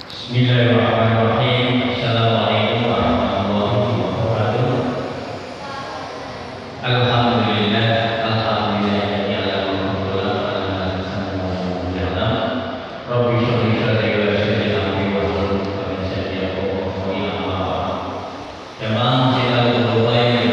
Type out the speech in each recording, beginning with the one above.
Bismillahirrahmanirrahim. Assalamualaikum warahmatullahi wabarakatuh. Alhamdulillah, alhamdulillah ya Allah, alhamdulillah. Rabbi sholli sholli wa sallim alaihi wa sallam wa sallim Jamaah kita berdoa yang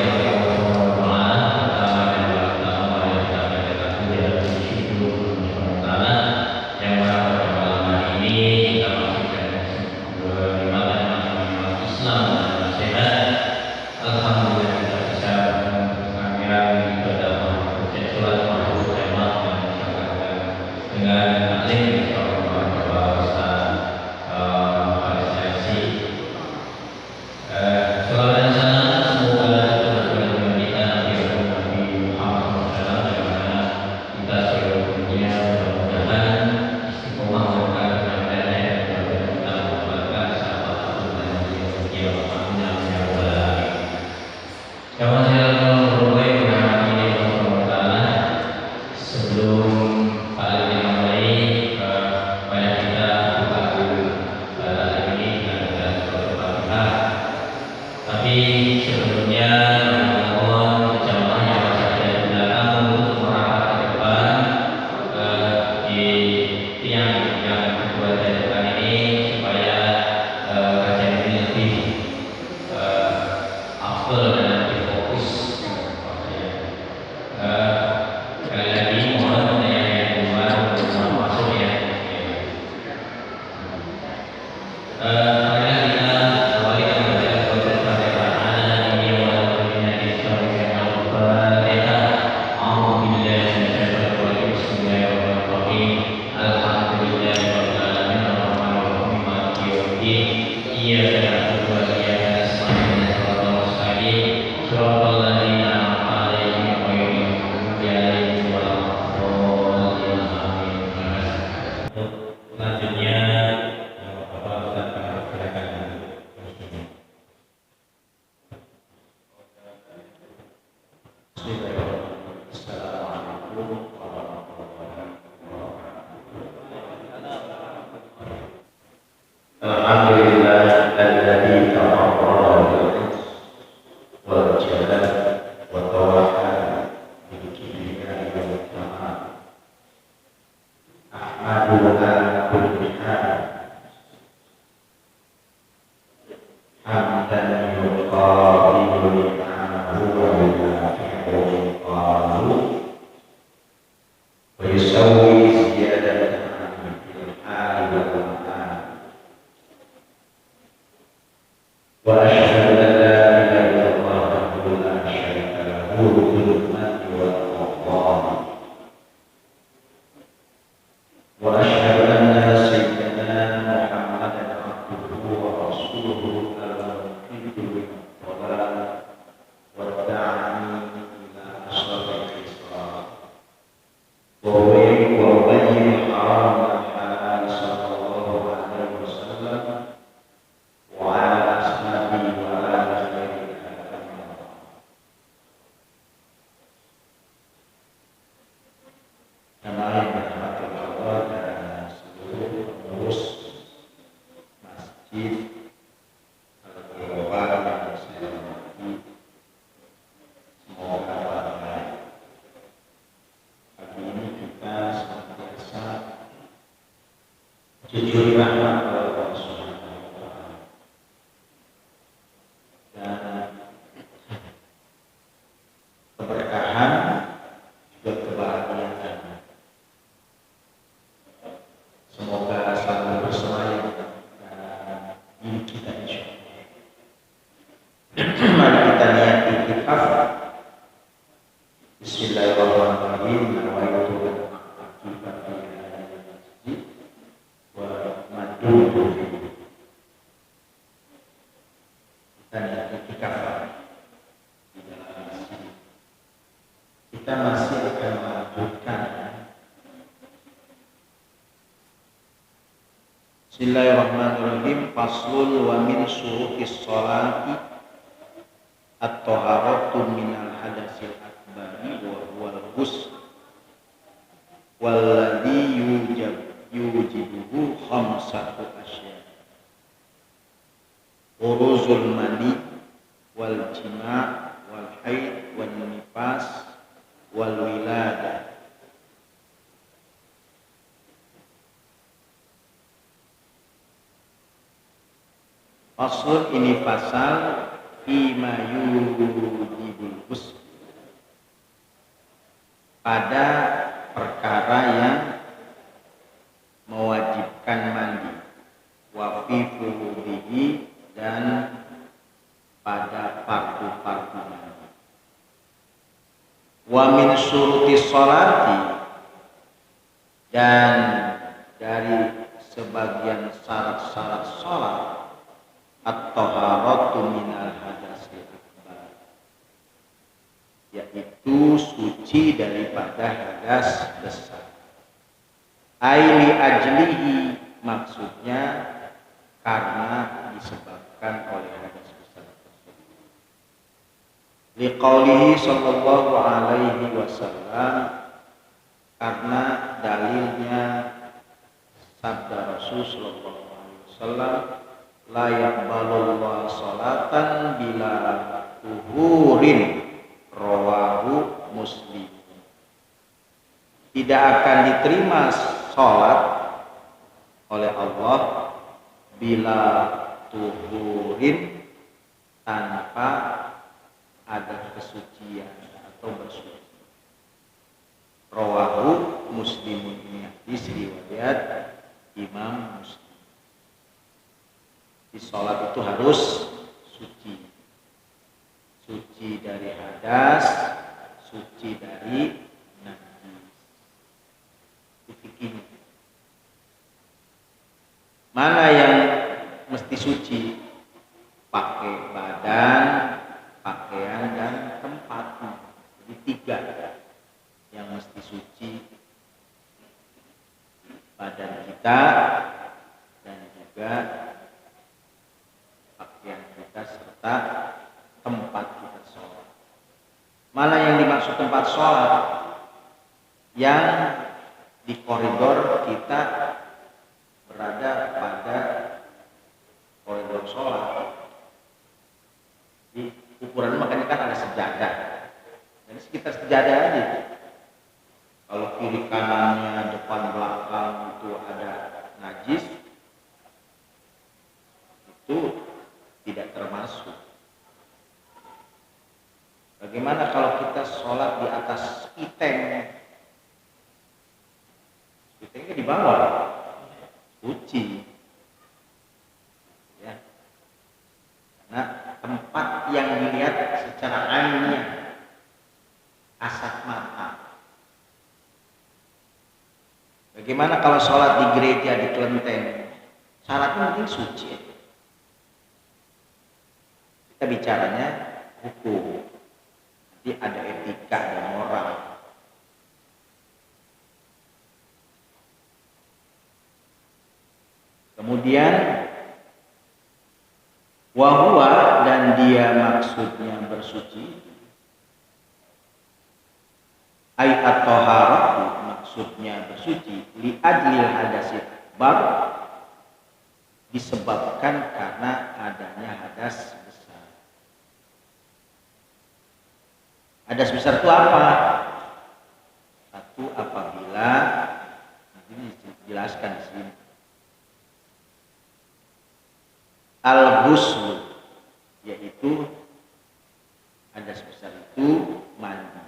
Bismillahirrahmanirrahim. Faslun wa min syurutis sholati at-taharatu minal hadatsil akbari wa huwal ghusl walladhi yujibuhu khamsatu asya. khuruzul mani wal jima' wal haid wal nifas wal wiladah. Faslun, ini pasal fima yujibul ghusl, pada perkara yang mewajibkan mandi, wa fi furudihi, dan pada fardu-fardu mandi. Wa min syuruti sholati, dan dari sebagian syarat-syarat sholat, at-taharatu minal hadasil akbar, yaitu suci daripada hadas besar. Aili ajlihi, maksudnya karena disebabkan oleh hadas besar tersebut. Liqaulihi sallallahu alaihi wasallam, karena dalilnya sabda Rasul sallallahu alaihi wasallam, la yaqbalullahu sholatan bila tuhurin, rawahu Muslim. Tidak akan diterima sholat oleh Allah bila tuhurin, tanpa ada kesucian atau bersuci. Rawahu Muslimun, ini hadis riwayat Imam Muslim. Di sholat itu harus suci, suci dari hadas, suci dari najis. Itu fikihnya. Mana yang mesti suci? Pakai badan, pakaian, dan tempatnya. Jadi 3 yang mesti suci: badan kita dan juga pakaian kita serta tempat kita sholat. Mana yang dimaksud tempat sholat? Yang di koridor kita berada pada koridor sholat. Di ukuran makanya kan ada sejadah. Jadi sekitar sejadah aja. Kalau kiri kanannya, depan belakang itu ada najis, itu tidak termasuk. Bagaimana kalau kita sholat di atas iteng? Itengnya di bawah, suci, ya. Karena tempat yang dilihat secara ainnya, kasat mata. Bagaimana kalau sholat di gereja, di kelenteng? Syaratnya mungkin suci. Kita bicaranya hukum, nanti ada etika dan moral. Kemudian wahwa, dan dia maksudnya bersuci, ayat toharatu, maksudnya bersuci, li ajlil hadasi akbar, disebabkan karena adanya hadas besar. Hadas besar itu apa? Satu, apabila, ini dijelaskan di sini, al-ghusl, yaitu hadas besar itu mandi.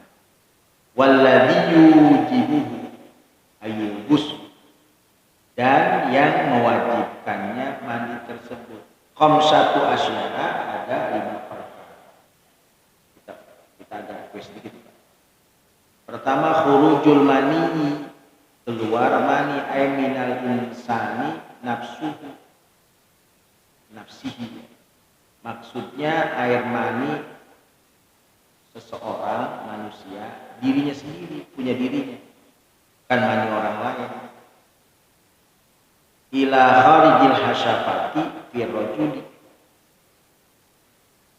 Walladhi yujibuhu ayil ghusl, dan yang mewajibkannya mandi tersebut. Khamsatu asyara, ada 5 perkara. Kita agak request sedikit. Pertama, khurujul mani, keluar mani, ay minal insani nafsihi. Maksudnya air mani seseorang manusia, dirinya sendiri, punya dirinya, kan mani orang lain. Ila kharijil hasyafati fi rajuli,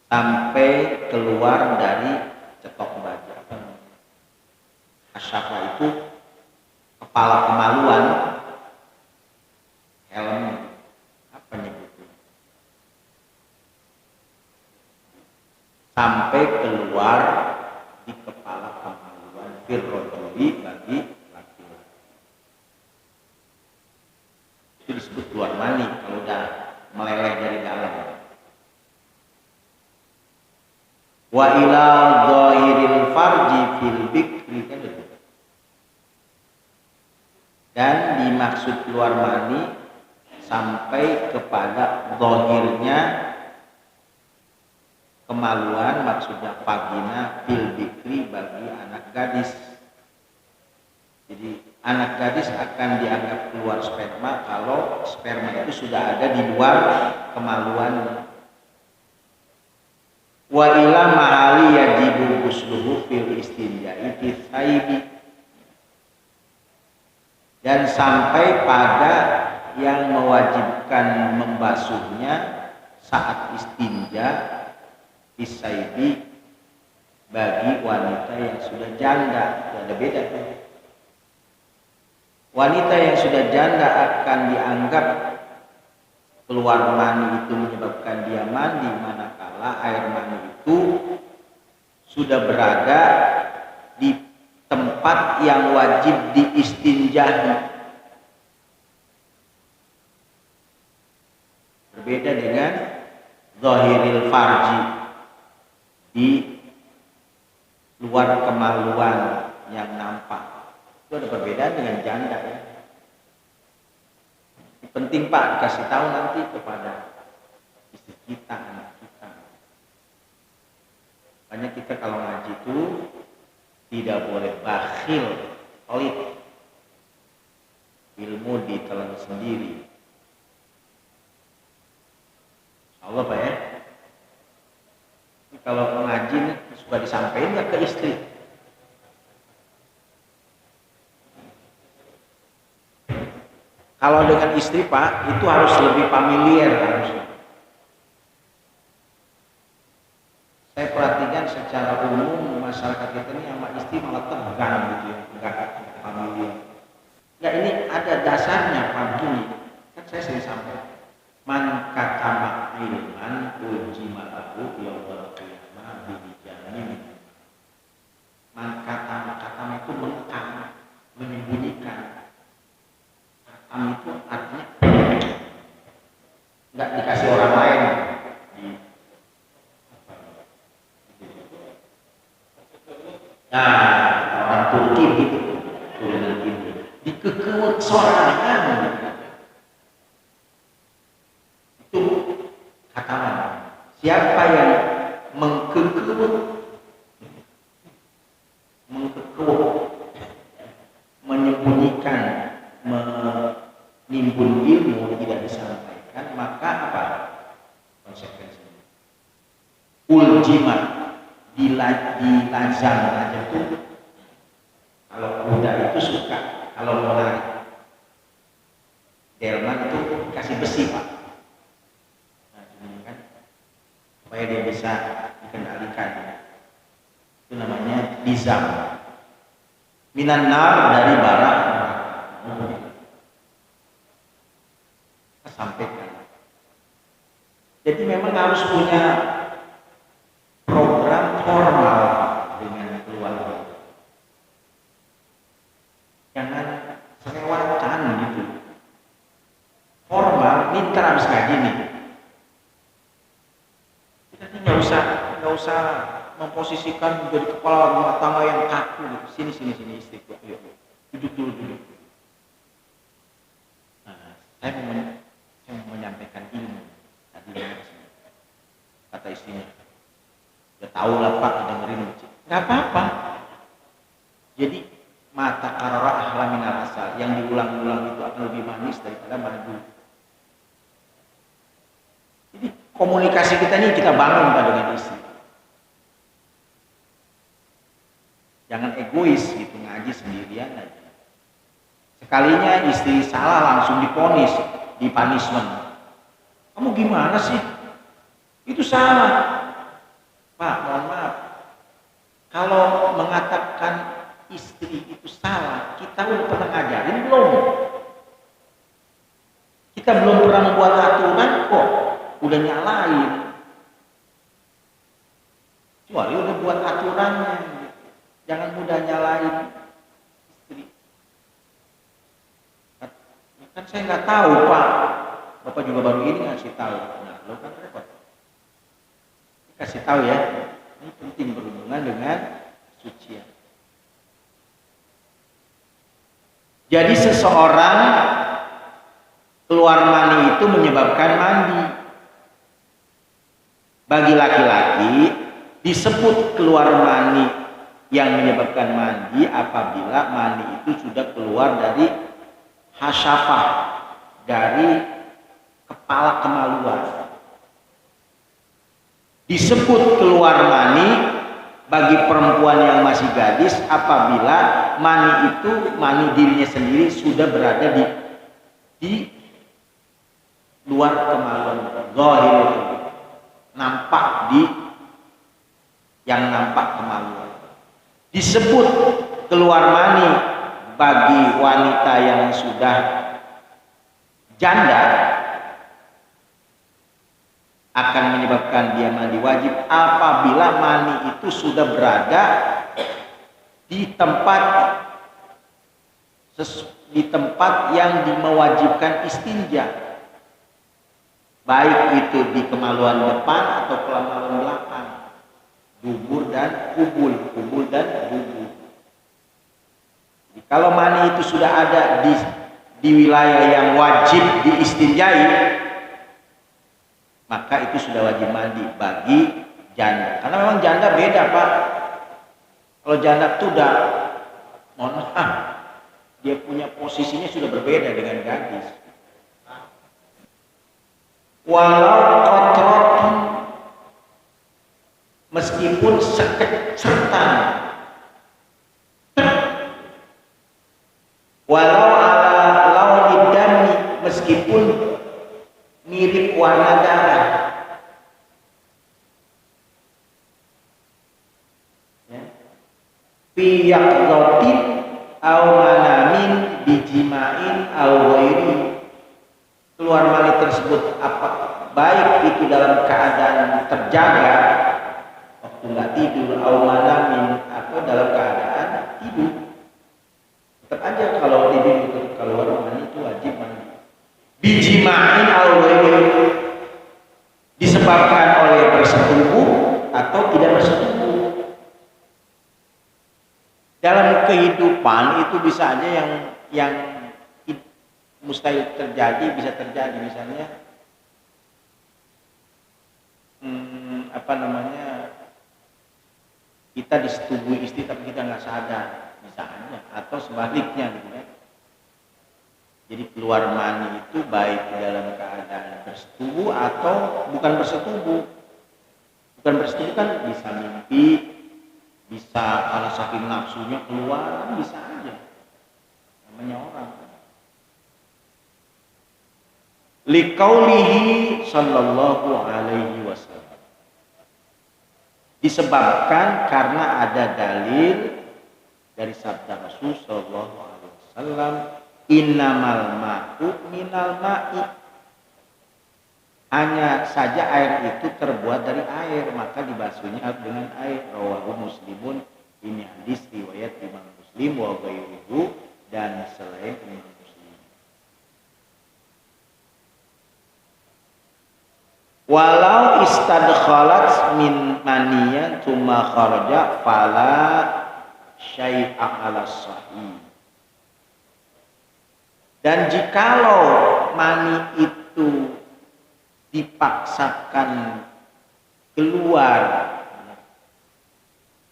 sampai keluar dari cetok baja. Hasyafa itu kepala kemaluan, helm, apa nyebutnya? keluar di kepala kemaluan firrojuli bagi laki-laki. Itu disebut keluar mani kalau udah meleleh dari dalam. Wa ila dhahiril farji fil bikri, kan itu. Dan dimaksud keluar mani sampai kepada zahirnya kemaluan, maksudnya vagina fil bikri bagi anak gadis. Jadi anak gadis akan dianggap keluar sperma kalau sperma itu sudah ada di luar kemaluan. Wa ila ma'ali yajibu ghusluhu fil istinja'i fi thaibi, dan sampai pada yang mewajibkan membasuhnya saat istinja fisaibi bagi wanita yang sudah janda. Itu ada beda tuh. Wanita yang sudah janda akan dianggap keluar mani itu menyebabkan dia mandi manakala air mani itu sudah berada di tempat yang wajib diistinjahi. Berbeda dengan zahiril farji, di luar kemaluan yang nampak. Itu ada perbedaan dengan janda ya. Penting Pak dikasih tahu nanti kepada istri kita, anak kita. Makanya kita kalau ngaji itu tidak boleh bakhil, pelit. Ilmu ditelan sendiri. Allah Pak ya. Ini kalau ngaji nih, suka disampaikan nggak ke istri? Kalau dengan istri Pak, itu harus lebih familiar harusnya. Saya perhatikan secara umum masyarakat kita ini sama istri malah tegang gitu ya, enggak familiar. Ya ini ada dasarnya Pak begini. Kan saya sering sampaikan. Man katama ilman ujima lahu yawmal qiyamah bihijamin. Man katama itu mengekang, menyembunyikan. Katam itu artinya nggak dikasih orang lain. Nah, orang Turki gitu, turunan itu dikekeuh sorangan. Itu kataman. Siapa yang mengkekeuh, menyembunyikan, menimbun ilmu tidak disampaikan, maka apa konsekuensinya? Uljimat, dilajang aja tuh. Kalau kuda itu suka kalau mau lari, delman itu kasih besi Pak. Nah, ini kan supaya dia bisa dikendalikan. Itu namanya dizam. Minan nar, dari bara. Sampaikan. Jadi memang harus punya program formal dengan keluarga. Jangan selewatkan gitu. Formal, minta habis ngaji nih. Kita nggak usah memposisikan menjadi kepala rumah tangga yang kaku gitu. Sini istri, yuk. Duduk dulu. Nah, saya mau menyampaikan ilmu tadi kata istrinya. Ya tahu lah Pak, dengerin. Nggak apa-apa. Jadi mata karara ahla minal asal, yang diulang-ulang itu akan lebih manis daripada madu. Jadi komunikasi kita ini kita bangun Pak dengan istri. Jangan egois gitu, ngaji sendirian aja. Sekalinya istri salah langsung diponis, di punishment. Kamu gimana sih? Itu salah. Pak, mohon maaf. Kalau mengatakan istri itu salah, kita udah pernah ngajarin belum? Kita belum pernah membuat aturan kok, udah nyalain. Kecuali udah buat aturan udah nyalain istri. Kan saya nggak tahu Pak, Bapak juga baru ini ngasih tahu. Nah, lo kan repot. Kasih tahu ya, ini penting berhubungan dengan sucian. Jadi seseorang keluar mani itu menyebabkan mandi. Bagi laki-laki disebut keluar mani yang menyebabkan mandi apabila mani itu sudah keluar dari hasyafah, dari kepala kemaluan. Disebut keluar mani bagi perempuan yang masih gadis apabila mani itu, mani dirinya sendiri sudah berada di luar kemaluan, zahir, nampak yang nampak kemaluan. Disebut keluar mani bagi wanita yang sudah janda akan menyebabkan dia mandi wajib apabila mani itu sudah berada di tempat yang mewajibkan istinja, baik itu di kemaluan depan atau kemaluan belakang, dubur dan kubul dan dubur. Jadi, kalau mani itu sudah ada di wilayah yang wajib diistinjai, maka itu sudah wajib mandi bagi janda. Karena memang janda beda Pak. Kalau janda itu udah, mohon maaf, dia punya posisinya sudah berbeda dengan gadis. Walau kotrotun, meskipun sekecertan, walau ala launi dami, meskipun mirip warna darah, piyak rotin au manamin bijimain au ghairi, keluar mani tersebut apa baik itu dalam keadaan terjaga waktu nggak tidur, au manamin atau dalam keadaan tidur, tetap aja kalau tidur itu keluar mani itu wajib mandi. Bijimain au ghairi, disebabkan oleh bersetubuh atau tidak bersetubuh. Dalam kehidupan itu bisa aja yang mustahil terjadi, bisa terjadi. Misalnya kita disetubui istri tapi kita nggak sadar, bisa aja, atau sebaliknya gitu kan. Jadi keluar mani itu baik dalam keadaan bersetubuh atau bukan bersetubuh. Bukan bersetubuh kan bisa mimpi, bisa kalau saking nafsunya keluar, bisa aja. Namanya orang. Liqaulihi sallallahu alaihi wasallam, disebabkan karena ada dalil dari sabda Rasul sallallahu alaihi wasallam, innamal ma'u minal ma'i, hanya saja air itu terbuat dari air, maka dibasuhnya dengan air. Rawahu Muslimun, ini hadis riwayat Imam Muslim wa ghairuhu, dan selain Imam Muslim. Walau istadkhalat min maniyan tsumma kharaja fala syai'a 'ala sahih. Dan jikalau mani itu dipaksakan keluar,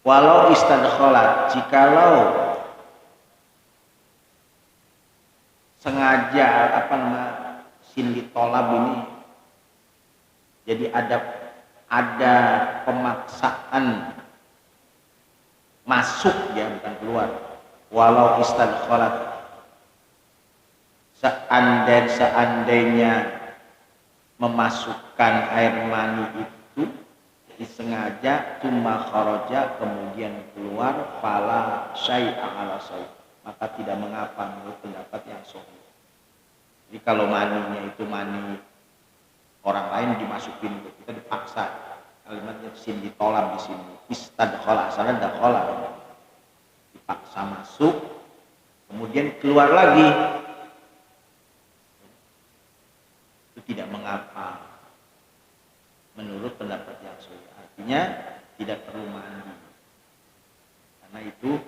walau istadkhalat, jikalau sengaja sin ditolab ini, jadi ada pemaksaan masuk ya, bukan keluar. Walau istadkhalat, seandainya memasukkan air mani itu disengaja, tsumma kharaja, kemudian keluar, fala syai'a 'ala sahih, maka tidak mengapa menurut pendapat yang sahih. Jadi kalau maninya itu mani orang lain dimasukin ke kita, dipaksa, kalimatnya sin ditolak di sini, istadkhala, asalnya dakhala, dipaksa masuk, kemudian keluar lagi, itu tidak mengapa menurut pendapat yang sahih. Artinya tidak perlu mandi, karena itu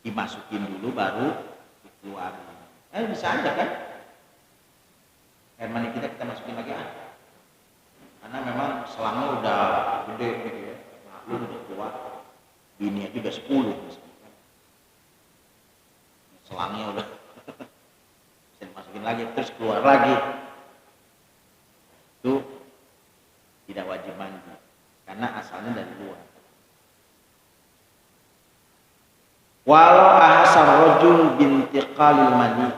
dimasukin dulu baru dikeluarin. Bisa aja kan, air mani kita masukin lagi karena memang selangnya udah gede gitu ya, lu udah kuat, bini aja udah 10 misalnya. Selangnya udah bisa dimasukin lagi terus keluar lagi, itu tidak wajib mandi karena asalnya dari luar. Walau ahasar rajul bintiqalil mani,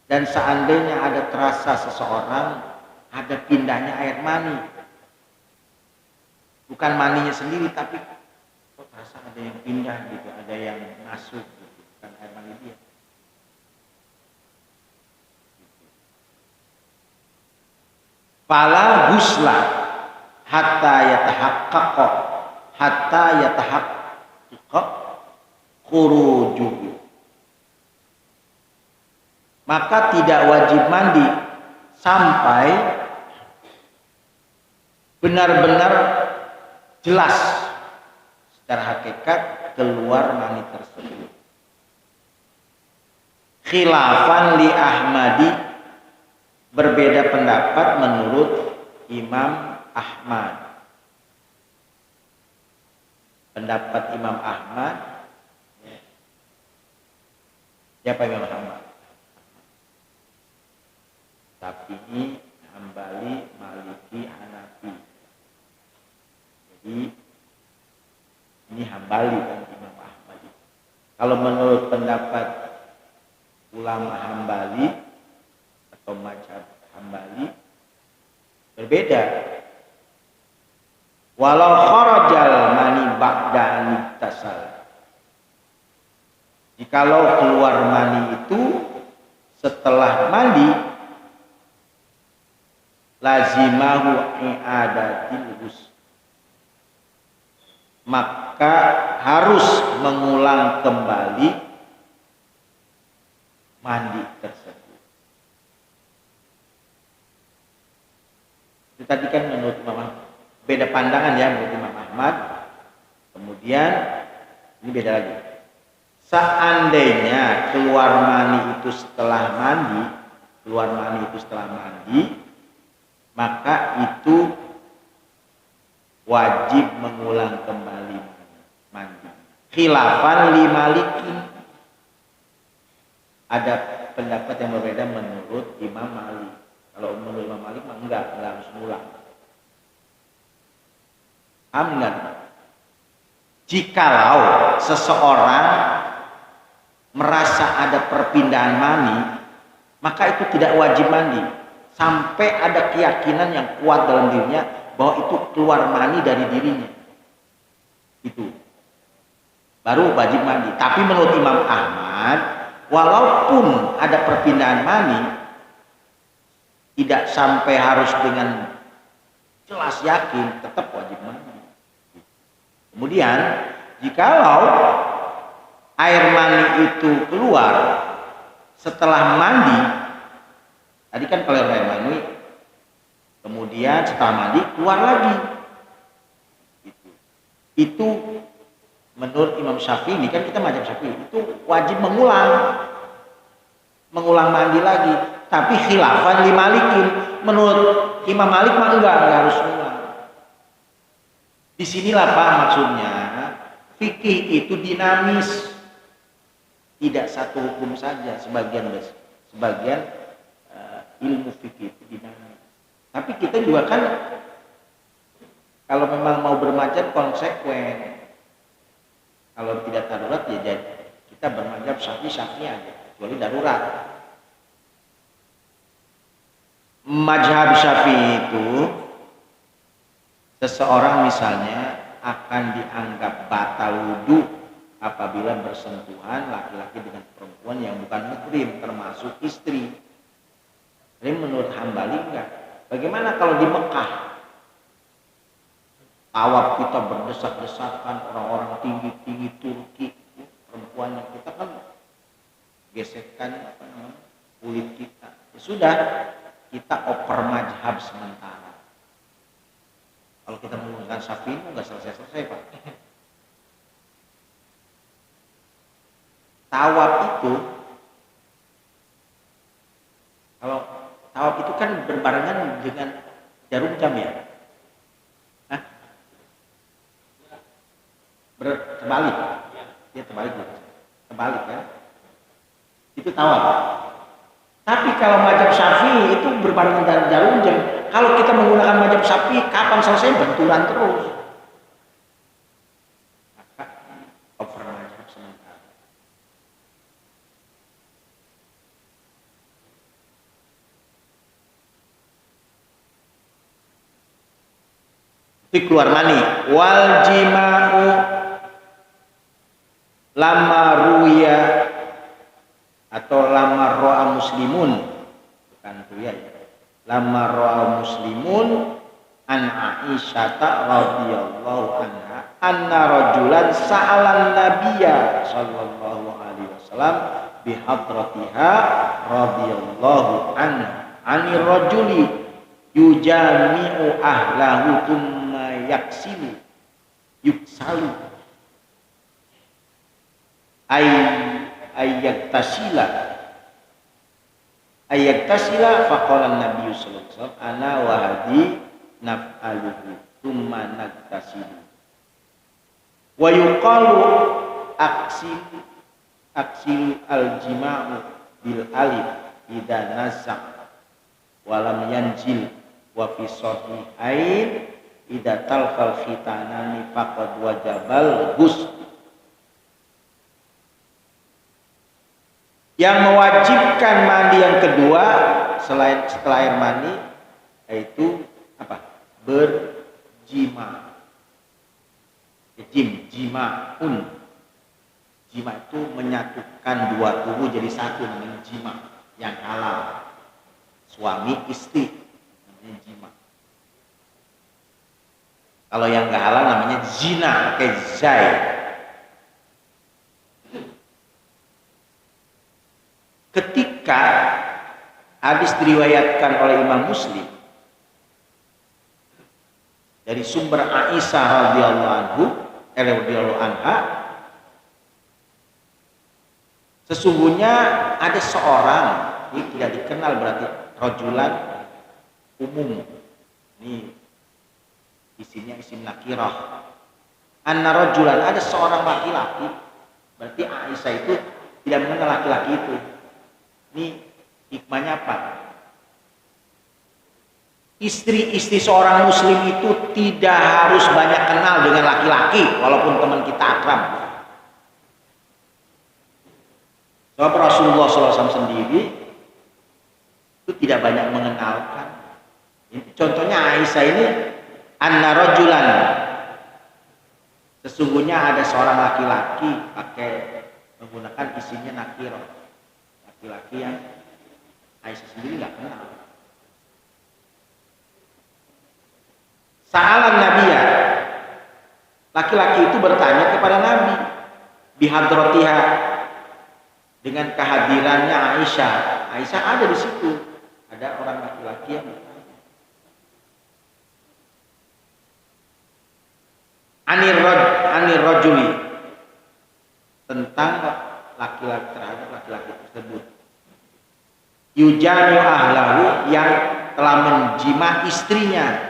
dan seandainya ada terasa seseorang ada pindahnya air mani, bukan maninya sendiri tapi kok terasa ada yang pindah gitu, ada yang masuk gitu, bukan air mani dia. Fala husla hatta yatahaqqaq khurujuhu, maka tidak wajib mandi sampai benar-benar jelas secara hakikat keluar mani tersebut. Khilafan li Ahmadi, berbeda pendapat menurut Imam Ahmad. Pendapat Imam Ahmad, siapa Imam Ahmad? Syafi'i, Hambali, Maliki, Hanafi. Jadi ini Hambali kan Imam Ahmad. Kalau menurut pendapat ulama Hambali atau mazhab Hambali berbeda. Walau kharajal mani ba'da niktasal, jikalau keluar mani itu setelah mandi, lazimahu i'adatil ghusl, maka harus mengulang kembali mandi tersebut. Itu tadi kan menurut Imam Ahmad, beda pandangan ya menurut Imam Ahmad. Kemudian ini beda lagi. Seandainya keluar mani itu setelah mandi, maka itu wajib mengulang kembali mandi. Khilafan li Maliki, ada pendapat yang berbeda menurut Imam Malik. Kalau menurut Imam Malik mah enggak harus mengulang. Enggak. Jikalau seseorang merasa ada perpindahan mani, maka itu tidak wajib mandi sampai ada keyakinan yang kuat dalam dirinya bahwa itu keluar mani dari dirinya, itu baru wajib mandi. Tapi menurut Imam Ahmad, walaupun ada perpindahan mani, tidak sampai harus dengan jelas yakin, tetap wajib mandi. Kemudian jikalau air mani itu keluar setelah mandi, tadi kan kalau air mani kemudian setelah mandi keluar lagi, itu menurut Imam Syafi'i, ini kan kita mazhab Syafi'i, itu wajib mengulang mandi lagi. Tapi khilafan li Malikin, menurut Imam Malik mah enggak harus mengulang. Disinilah Pak maksudnya fikih itu dinamis, tidak satu hukum saja. Sebagian ilmu fikih itu dinamis. Tapi kita juga kan kalau memang mau bermazhab konsekuen. Kalau tidak darurat ya jadi kita bermazhab Syafi'i aja, kecuali darurat. Mazhab Syafi'i itu seseorang misalnya akan dianggap batal wudu apabila bersentuhan laki-laki dengan perempuan yang bukan muhrim, termasuk istri. Ini menurut Hambali enggak. Bagaimana kalau di Mekah? tawaf kita berdesak-desakan, orang-orang tinggi-tinggi Turki, perempuannya kita kan gesekan apa namanya kulit kita. Ya sudah, kita oper mazhab sementara. Kalau kita menggunakan Syafi'i nggak selesai-selesai Pak. Tawaf itu, kalau tawaf itu kan berbarengan dengan jarum jam ya. Hah? Terbalik. Dia terbalik gitu. Terbalik kan. Itu tawaf. Tapi kalau mazhab Syafi'i itu berbarengan dengan jarum jam. Kalau kita menggunakan mazhab Syafi'i, kapan selesai benturan terus. Maka over mazhab sementara. Itu keluar mani. Wal jima'u lama ruya atau lama ro'a muslimun, bukan ruya ya. Lama ro'a muslimun an Aisyata radhiyallahu anha anna rajulan sa'alan nabiyya sallallahu alaihi wasallam bihadratiha radhiyallahu anha anir rajuli yujami'u ahlahu thumma yaksilu yuksalu ayat tasila faqala Nabi sallallahu alaihi wasallam ana wa hadi naf'aluhu thumma nagtasilu wa yuqalu aksil al-jima'u bil alif idza nasa' wa lam yanjil wa fi sahihain idza talqal khitanani faqad wajabal ghusl. Yang mewajibkan mandi yang kedua selain setelah air mandi yaitu apa? Berjima. Jimaun. Jima itu menyatukan dua tubuh jadi satu, namanya jima yang halal. Suami istri namanya jima. Kalau yang nggak halal namanya zina, pakai zai. Ketika hadis diriwayatkan oleh Imam Muslim dari sumber Aisyah radhiyallahu anha, sesungguhnya ada seorang, ini tidak dikenal berarti rajulan umum. Ini isinya isim nakirah. Anna rajulan, ada seorang laki-laki, berarti Aisyah itu tidak mengenal laki-laki itu. Ini hikmahnya apa? Istri-istri seorang muslim itu tidak harus banyak kenal dengan laki-laki walaupun teman kita akrab. Sebab Rasulullah SAW sendiri itu tidak banyak mengenalkan. Contohnya Aisyah ini, anna rajulan, sesungguhnya ada seorang laki-laki pakai menggunakan isinya nakirah. Laki-laki yang Aisyah sendiri nggak kenal. Sa'alan Nabiya, laki-laki itu bertanya kepada Nabi bihadratiha, dengan kehadirannya Aisyah. Aisyah ada di situ, ada orang laki-laki yang bertanya. Anir rajuli, tentang laki-laki terhadap laki-laki tersebut. Yujami ahlahu, yang telah menjima istrinya.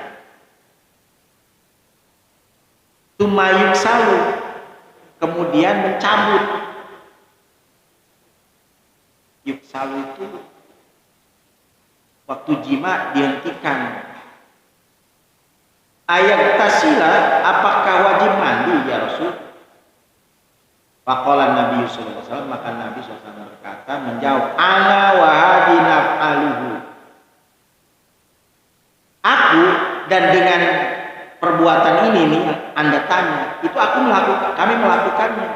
Tumayuk salu, kemudian mencabut. Yuksalu itu waktu jima dihentikan. Ayat tasila, apakah wajib mandi ya Rasul? Faqala Nabi sallallahu alaihi wasallam, maka Nabi SAW berkata, menjawab, ana wa hadi naf'aluhu, aku dan dengan perbuatan ini nih yang Anda tanya, itu kami melakukannya.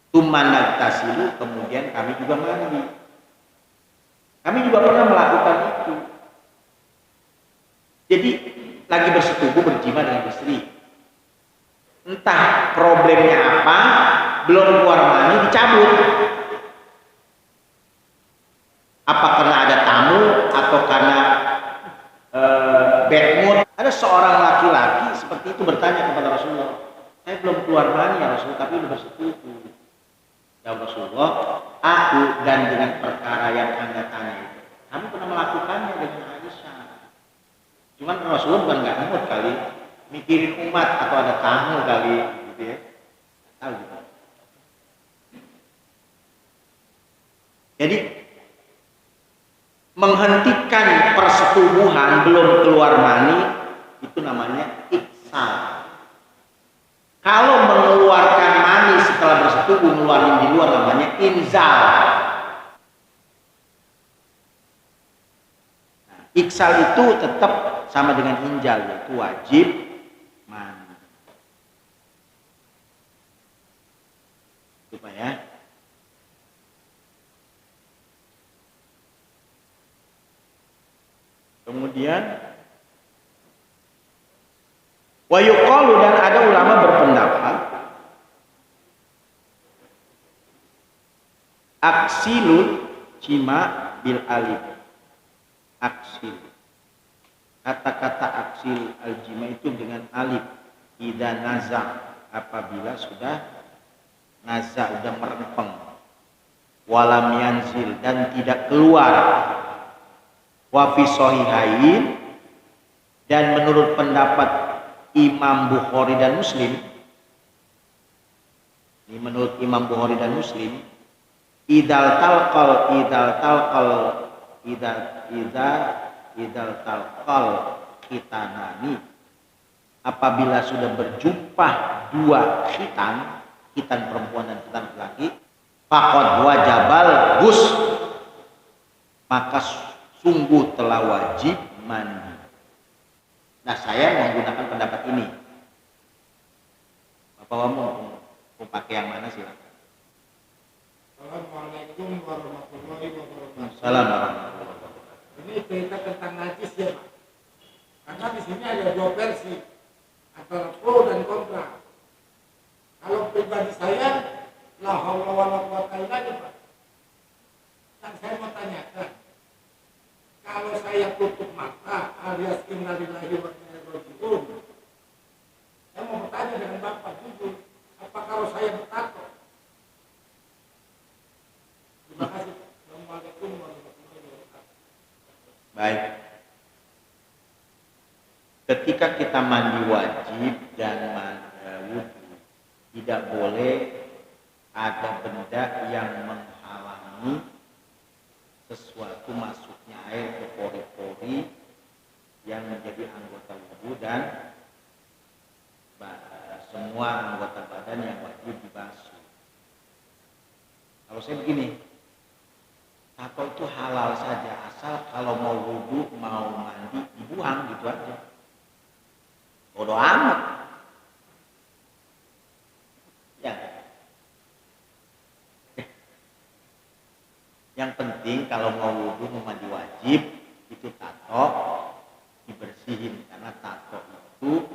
Tsumma nagtasilu, kemudian kami juga mandi. Kami juga pernah melakukan itu. Jadi lagi bersetubuh berjima dengan istri. Entah problemnya apa, belum keluar mani dicabut. Apa karena ada tamu atau karena bad mood? Ada seorang laki-laki seperti itu bertanya kepada Rasulullah, saya belum keluar mani ya Rasul, tapi udah bersetubuh. Ya Rasulullah, aku dan dengan perkara yang Anda tanya itu, kami pernah melakukannya dengan Aisyah. Cuman Rasulullah bukan nggak mood kali, mikirin umat atau ada tamu kali, gitu ya. Tahu gitu. Jadi menghentikan persetubuhan belum keluar mani itu namanya iksal. Kalau mengeluarkan mani setelah bersetubuh ngeluarin di luar namanya inzal. Nah, iksal itu tetap sama dengan injal, yaitu wajib mani. Itu Pak ya. Kemudian wa yuqalu, dan ada ulama berpendapat aksilul jima bil alif. Aksil. Kata-kata aksil al-jima itu dengan alif. Idza naza, apabila sudah naza, sudah merempeng. Walam yanzil, dan tidak keluar. Wa fi sahihain, dan menurut pendapat Imam Bukhari dan Muslim, ini menurut Imam Bukhari dan Muslim, idal talqal khitanani, apabila sudah berjumpa dua khitan perempuan dan khitan laki, faqad wajabal ghus, maka sungguh telah wajib mandi. Nah, saya menggunakan pendapat ini. Bapak mau pakai yang mana silakan. Assalamualaikum warahmatullahi wabarakatuh. Assalamualaikum. Ini cerita tentang najis ya Pak. Karena di sini ada dua versi antara pro dan kontra. Kalau pribadi saya, la haula wala quwata illa billah Pak. Dan saya mau tanyakan, kalau saya tutup mata alias innalillahi wa inna ilaihi raji'un, saya mau bertanya dengan Bapak jujur, apa kalau saya bertato? Terima kasih. Assalamualaikum warahmatullahi wabarakatuh. Baik. Ketika kita mandi wajib dan wudhu, tidak boleh ada benda yang menghalangi sesuatu masuknya air ke pori-pori yang menjadi anggota wudhu dan semua anggota badan yang wajib dibasuh. Kalau saya begini, tato itu halal saja, asal kalau mau wudhu, mau mandi, dibuang gitu aja. Bodoh amat. Ya. Yang penting kalau mau wudhu, mau mandi wajib, itu tato dibersihin, karena tato itu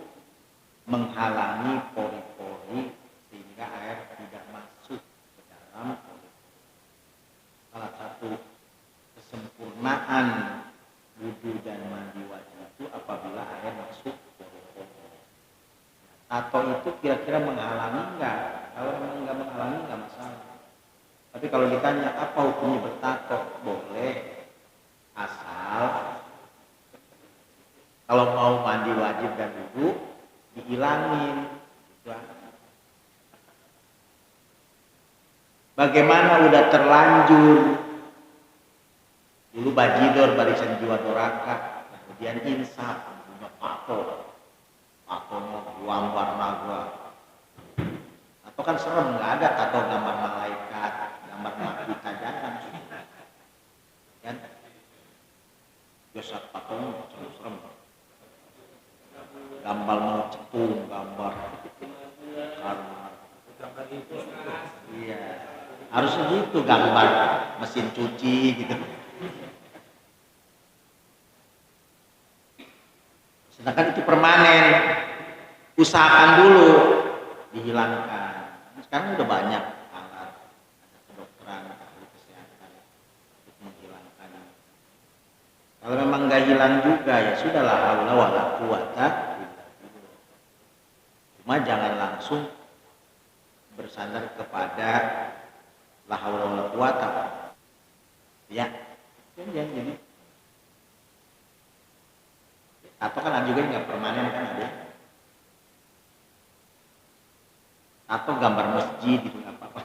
menghalangi pori-pori sehingga air tidak masuk ke dalam pori. Salah satu kesempurnaan wudhu dan mandi wajib itu apabila air masuk ke pori-pori. Tato itu kira-kira menghalangi enggak? Kalau memang enggak menghalangi enggak masalah. Tapi kalau ditanya apa hukumnya bertato, boleh, asal kalau mau mandi wajib dan wudhu dihilangin. Bagaimana udah terlanjur, dulu bajidor barisan jiwa doraka, kemudian insaf punya tatonya gambar naga. Atau kan serem, nggak ada tato gambar malaikat, gambar kita, jangan kan? Biasa tatonya serem, gambar mau cetung, gambar karena iya, harusnya gitu, gambar mesin cuci gitu. Sedangkan itu permanen. Usahakan dulu dihilangkan. Sekarang udah banyak alat kedokteran, ahli kesehatan untuk menghilangkan. Kalau memang nggak hilang juga ya sudahlah, haula wala quwata. Cuma jangan langsung bersandar kepada la haula wala quwata. Ya, jadi atau kan ada juga yang nggak permanen kan ada. Atau gambar masjid gitu nggak apa-apa.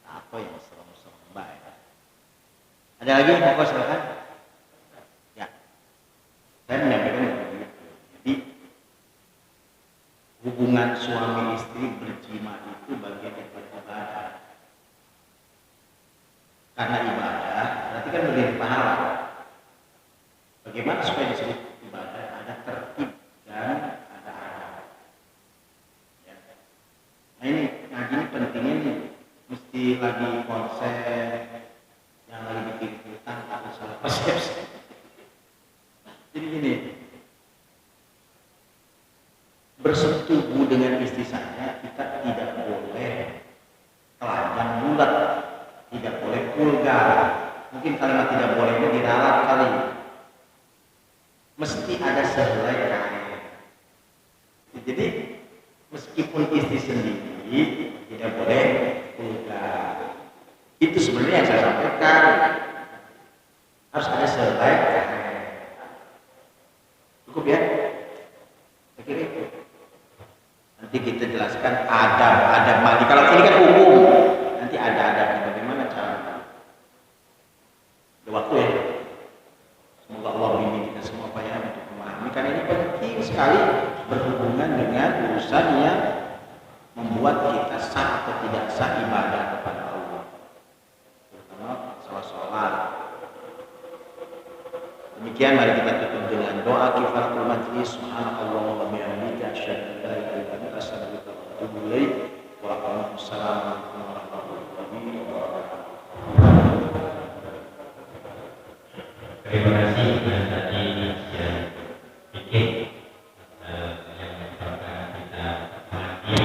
Atau yang serem-serem baik. Ada lagi yang mau silakan? Ya, saya menyampaikan begitu. Jadi hubungan suami istri berjima itu bagian dari ibadah. Karena ibadah berarti kan berdiri pahala. Bagaimana supaya disebut ibadah? Ada tertib dan ada adab. Ya. Nah ini ngaji ini pentingnya nih, mesti lagi konsen, yang lagi bikin hutang atau salah persepsi. Jadi gini, bersetubuh dengan istri saya kita tidak boleh telanjang bulat, tidak boleh vulgar. Mungkin kalimat tidak boleh ini diralat kali. Mesti ada sehelai kain. Jadi meskipun istri sendiri tidak boleh vulgar. Itu sebenarnya yang saya sampaikan. Harus ada sehelai kain. Cukup ya? Saya kira itu. Nanti kita jelaskan adab mandi. Kalau ini kan umum, nanti ada adabnya bagaimana cara. Ada waktu ya. Semoga Allah bimbing kita semua Pak ya untuk memahami, karena ini penting sekali berhubungan dengan urusan yang membuat kita sah atau tidak sah ibadah kepada Allah, terutama masalah sholat. Demikian mari kita tutup dengan doa kifaratul majlis. Subhanallah wa bihamdika asyhadu an la ilaha illa anta astaghfiruka wa atubu ilaik. Wassalamualaikum warahmatullahi wabarakatuh. Terima kasih yang tadi yang bikin yang menyebabkan kita mati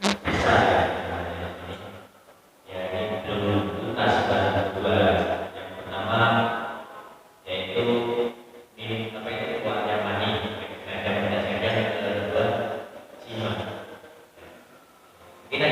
bisa ya ini belum tuntas baru dua. Yang pertama yaitu ini apa itu keluarnya mani, ada yang kedua simak. Kita